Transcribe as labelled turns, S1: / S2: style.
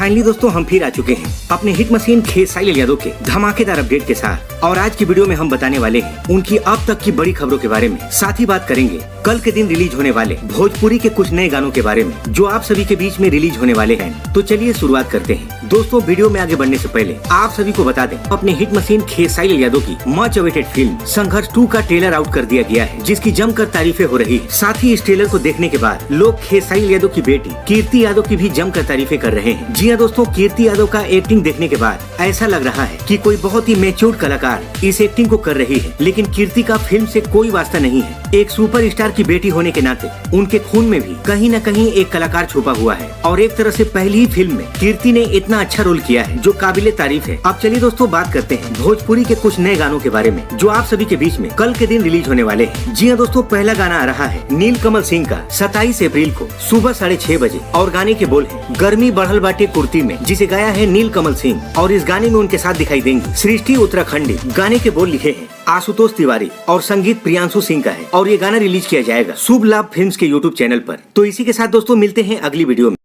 S1: Finally दोस्तों हम फिर आ चुके हैं अपने हिट मशीन खेसारी लाल यादव के धमाकेदार अपडेट के साथ। और आज की वीडियो में हम बताने वाले हैं उनकी अब तक की बड़ी खबरों के बारे में। साथ ही बात करेंगे कल के दिन रिलीज होने वाले भोजपुरी के कुछ नए गानों के बारे में जो आप सभी के बीच में रिलीज होने वाले हैं। तो चलिए शुरुआत करते हैं। दोस्तों वीडियो में आगे बढ़ने से पहले आप सभी को बता दें अपने हिट मशीन खेसारी लाल यादव की मच अवेटेड फिल्म संघर्ष 2 का ट्रेलर आउट कर दिया गया है, जिसकी जमकर तारीफें हो रही है। साथ ही इस ट्रेलर को देखने के बाद लोग खेसारी लाल यादव की बेटी कीर्ति यादव की भी जमकर तारीफें कर रहे हैं। जी हाँ दोस्तों, कीर्ति यादव का एक्टिंग देखने के बाद ऐसा लग रहा है कि कोई बहुत ही मैच्योर्ड कलाकार इस एक्टिंग को कर रही है। लेकिन कीर्ति का फिल्म से कोई वास्ता नहीं है। एक सुपरस्टार की बेटी होने के नाते उनके खून में भी कहीं न कहीं एक कलाकार छुपा हुआ है। और एक तरह से पहली ही फिल्म में कीर्ति ने इतना अच्छा रोल किया है जो काबिले तारीफ है। अब चलिए दोस्तों बात करते हैं भोजपुरी के कुछ नए गानों के बारे में जो आप सभी के बीच में कल के दिन रिलीज होने वाले हैं। जी हाँ दोस्तों, पहला गाना आ रहा है नीलकमल सिंह का 27 अप्रैल को सुबह 6:30 बजे। और गाने के बोल है गर्मी बढ़ल बाटे कुर्ती में, जिसे गाया है नीलकमल सिंह। और इस गाने में उनके साथ दिखाई देंगी सृष्टि उत्तराखंडी। गाने के बोल लिखे हैं आशुतोष तिवारी और संगीत प्रियांशु सिंह का है। और ये गाना रिलीज किया जाएगा शुभ लाभ फिल्म्स के यूट्यूब चैनल पर। तो इसी के साथ दोस्तों मिलते हैं अगली वीडियो में।